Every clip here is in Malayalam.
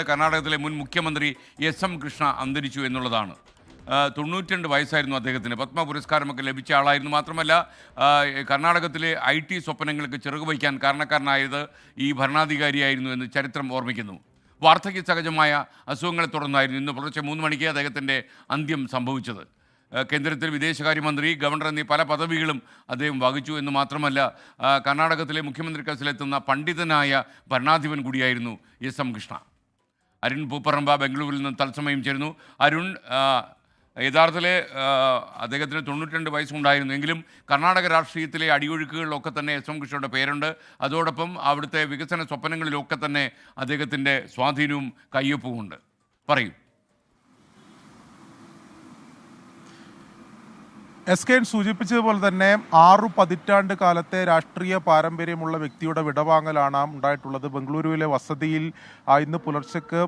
കർണാടകത്തിലെ മുൻ മുഖ്യമന്ത്രി എസ്.എം. കൃഷ്ണ അന്തരിച്ചു എന്നുള്ളതാണ്. 92 വയസ്സായിരുന്നു അദ്ദേഹത്തിന്. പത്മ പുരസ്കാരമൊക്കെ ലഭിച്ച ആളായിരുന്നു. മാത്രമല്ല കർണാടകത്തിലെ IT സ്വപ്നങ്ങൾക്ക് ചിറകുവയ്ക്കാൻ കാരണക്കാരനായത് ഈ ഭരണാധികാരിയായിരുന്നു എന്ന് ചരിത്രം ഓർമ്മിക്കുന്നു. വാർദ്ധക്യ സഹജമായ അസുഖങ്ങളെ തുടർന്നായിരുന്നു ഇന്ന് പുലർച്ചെ 3 മണിക്ക് അദ്ദേഹത്തിൻ്റെ അന്ത്യം സംഭവിച്ചത്. കേന്ദ്രത്തിൽ വിദേശകാര്യമന്ത്രി, ഗവർണർ എന്നീ പല പദവികളും അദ്ദേഹം വഹിച്ചു എന്ന് മാത്രമല്ല കർണാടകത്തിലെ മുഖ്യമന്ത്രി കസലെത്തുന്ന പണ്ഡിതനായ ഭരണാധിപൻ കൂടിയായിരുന്നു എസ്.എം. കൃഷ്ണ. അരുൺ പൂപ്പറമ്പ ബംഗളൂരിൽ നിന്ന് തത്സമയം ചേരുന്നു. അരുൺ, യഥാർത്ഥത്തിൽ അദ്ദേഹത്തിന് 92 വയസ്സുണ്ടായിരുന്നു എങ്കിലും കർണാടക രാഷ്ട്രീയത്തിലെ അടിയൊഴുക്കുകളിലൊക്കെ തന്നെ എസ്.എം. കൃഷ്ണയുടെ പേരുണ്ട്. അതോടൊപ്പം അവിടുത്തെ വികസന സ്വപ്നങ്ങളിലൊക്കെ തന്നെ അദ്ദേഹത്തിൻ്റെ സ്വാധീനവും കയ്യൊപ്പുമുണ്ട്. പറയൂ. SKN സൂചിപ്പിച്ചതുപോലെ തന്നെ 6 പതിറ്റാണ്ട് കാലത്തെ രാഷ്ട്രീയ പാരമ്പര്യമുള്ള വ്യക്തിയുടെ വിടവാങ്ങലാണ് ഉണ്ടായിട്ടുള്ളത്. ബംഗളൂരുവിലെ വസതിയിൽ ഇന്ന് പുലർച്ചയ്ക്ക്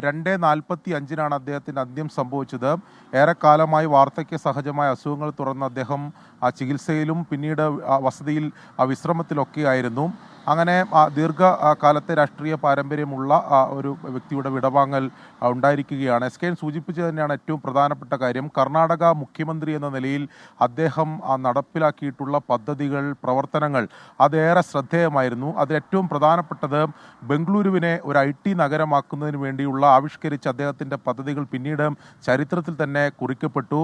2:45 അദ്ദേഹത്തിൻ്റെ അന്ത്യം സംഭവിച്ചത്. ഏറെക്കാലമായി വാർദ്ധക്യ സഹജമായ അസുഖങ്ങൾ തുടർന്ന് അദ്ദേഹം ചികിത്സയിലും പിന്നീട് വസതിയിൽ വിശ്രമത്തിലൊക്കെ ആയിരുന്നു. അങ്ങനെ ദീർഘകാലത്തെ രാഷ്ട്രീയ പാരമ്പര്യമുള്ള ഒരു വ്യക്തിയുടെ വിടവാങ്ങൽ ഉണ്ടായിരിക്കുകയാണ്. SKN സൂചിപ്പിച്ചത് തന്നെയാണ് ഏറ്റവും പ്രധാനപ്പെട്ട കാര്യം. കർണാടക മുഖ്യമന്ത്രി എന്ന നിലയിൽ അദ്ദേഹം നടപ്പിലാക്കിയിട്ടുള്ള പദ്ധതികൾ, പ്രവർത്തനങ്ങൾ അതേറെ ശ്രദ്ധേയമായിരുന്നു. അതിൽ ഏറ്റവും പ്രധാനപ്പെട്ടത് ബംഗളൂരുവിനെ ഒരു IT നഗരമാക്കുന്നതിന് വേണ്ടിയുള്ള ആവിഷ്കരിച്ച അദ്ദേഹത്തിൻ്റെ പദ്ധതികൾ പിന്നീട് ചരിത്രത്തിൽ തന്നെ കുറിക്കപ്പെട്ടു.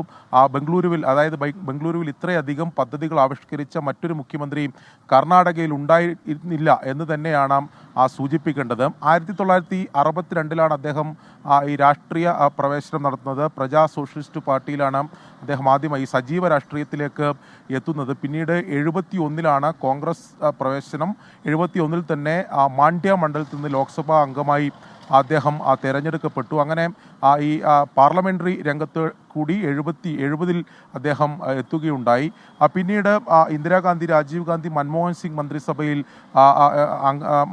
ബംഗളൂരുവിൽ ഇത്രയധികം പദ്ധതികൾ ആവിഷ്കരിച്ച മറ്റൊരു മുഖ്യമന്ത്രി കർണാടകയിൽ ഉണ്ടായിരുന്നില്ല എന്ന് തന്നെയാണ് സൂചിപ്പിക്കേണ്ടത്. 1962 അദ്ദേഹം ഈ രാഷ്ട്രീയ പ്രവേശനം നടത്തുന്നത്. പ്രജാ സോഷ്യലിസ്റ്റ് പാർട്ടിയിലാണ് അദ്ദേഹം ആദ്യമായി സജീവ രാഷ്ട്രീയത്തിലേക്ക് എത്തുന്നത്. പിന്നീട് 71 കോൺഗ്രസ് പ്രവേശനം. 71 തന്നെ മാണ്ഡ്യ മണ്ഡലത്തിൽ നിന്ന് ലോക്സഭാ അംഗമായി അദ്ദേഹം തിരഞ്ഞെടുക്കപ്പെട്ടു. അങ്ങനെ ഈ പാർലമെൻ്ററി രംഗത്ത് കൂടി 70 അദ്ദേഹം എത്തുകയുണ്ടായി. പിന്നീട് ഇന്ദിരാഗാന്ധി, രാജീവ് ഗാന്ധി, മൻമോഹൻ സിംഗ്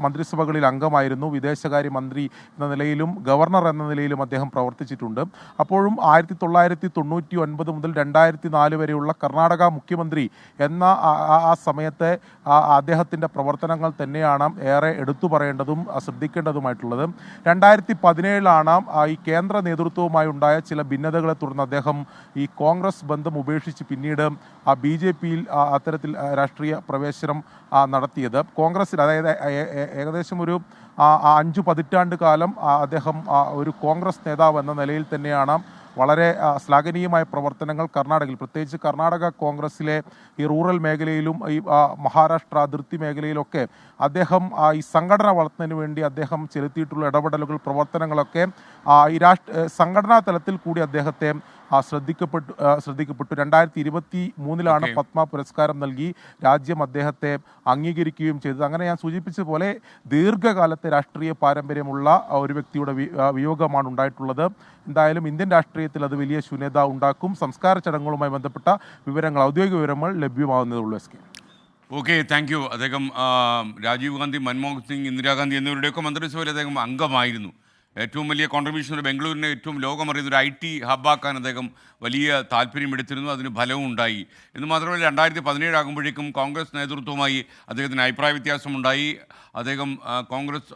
മന്ത്രിസഭകളിൽ അംഗമായിരുന്നു. വിദേശകാര്യമന്ത്രി എന്ന നിലയിലും ഗവർണർ എന്ന നിലയിലും അദ്ദേഹം പ്രവർത്തിച്ചിട്ടുണ്ട്. അപ്പോഴും 1999 മുതൽ 2004 വരെയുള്ള കർണാടക മുഖ്യമന്ത്രി എന്ന ആ സമയത്തെ അദ്ദേഹത്തിൻ്റെ പ്രവർത്തനങ്ങൾ തന്നെയാണ് ഏറെ എടുത്തു പറയേണ്ടതും ശ്രദ്ധിക്കേണ്ടതുമായിട്ടുള്ളത്. 2017 ഈ കേന്ദ്ര നേതൃത്വവുമായി ഉണ്ടായ ചില ഭിന്നതകളെ തുടർന്ന് അദ്ദേഹം ഈ കോൺഗ്രസ് ബന്ധം ഉപേക്ഷിച്ച് പിന്നീട് BJPയിൽ അത്തരത്തിൽ രാഷ്ട്രീയ പ്രവേശനം നടത്തിയത്. കോൺഗ്രസിൽ, അതായത് ഏകദേശം ഒരു 5 പതിറ്റാണ്ട് കാലം അദ്ദേഹം ഒരു കോൺഗ്രസ് നേതാവ് എന്ന നിലയിൽ തന്നെയാണ് വളരെ ശ്ലാഘനീയമായ പ്രവർത്തനങ്ങൾ കർണാടകയിൽ, പ്രത്യേകിച്ച് കർണാടക കോൺഗ്രസിലെ ഈ റൂറൽ മേഖലയിലും ഈ മഹാരാഷ്ട്ര അതിർത്തി മേഖലയിലൊക്കെ അദ്ദേഹം ഈ സംഘടന വളർത്തുന്നതിന് വേണ്ടി അദ്ദേഹം ചെലുത്തിയിട്ടുള്ള ഇടപെടലുകൾ, പ്രവർത്തനങ്ങളൊക്കെ ഈ സംഘടനാ തലത്തിൽ കൂടി അദ്ദേഹത്തെ ശ്രദ്ധിക്കപ്പെട്ടു. 2023 പത്മ പുരസ്കാരം നൽകി രാജ്യം അദ്ദേഹത്തെ അംഗീകരിക്കുകയും ചെയ്തത്. അങ്ങനെ ഞാൻ സൂചിപ്പിച്ച പോലെ ദീർഘകാലത്തെ രാഷ്ട്രീയ പാരമ്പര്യമുള്ള ഒരു വ്യക്തിയുടെ വിയോഗമാണ് ഉണ്ടായിട്ടുള്ളത്. എന്തായാലും ഇന്ത്യൻ രാഷ്ട്രീയത്തിൽ അത് വലിയ ശൂന്യത ഉണ്ടാക്കും. സംസ്കാര ചടങ്ങുകളുമായി ബന്ധപ്പെട്ട വിവരങ്ങൾ, ഔദ്യോഗിക വിവരങ്ങൾ ലഭ്യമാകുന്നതുള്ളൂ. Okay, thank you. അദ്ദേഹം രാജീവ് ഗാന്ധി, മൻമോഹൻ സിംഗ്, ഇന്ദിരാഗാന്ധി എന്നിവരുടെയൊക്കെ മന്ത്രിസഭയിൽ അദ്ദേഹം അംഗമായിരുന്നു. ഏറ്റവും വലിയ കോൺട്രിബ്യൂഷൻ ബംഗളൂരിനെ ഏറ്റവും ലോകമറിയുന്ന ഒരു IT ഹബ്ബാക്കാൻ അദ്ദേഹം വലിയ താല്പര്യമെടുത്തിരുന്നു. അതിന് ഫലവും ഉണ്ടായി. എന്ന് മാത്രമല്ല 2017 ആകുമ്പോഴേക്കും കോൺഗ്രസ് നേതൃത്വവുമായി അദ്ദേഹത്തിന് അഭിപ്രായ വ്യത്യാസമുണ്ടായി. അദ്ദേഹം കോൺഗ്രസ്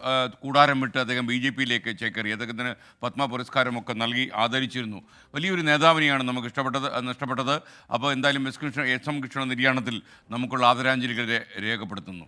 കൂടാരം വിട്ട് അദ്ദേഹം BJPയിലേക്ക് ചേക്കേറി. അദ്ദേഹത്തിന് പത്മ പുരസ്കാരമൊക്കെ നൽകി ആദരിച്ചിരുന്നു. വലിയൊരു നേതാവിനെയാണ് നമുക്ക് നഷ്ടപ്പെട്ടത്. അപ്പോൾ എന്തായാലും എസ്.എം. കൃഷ്ണ നിര്യാണത്തിൽ നമുക്കുള്ള ആദരാഞ്ജലികളെ രേഖപ്പെടുത്തുന്നു.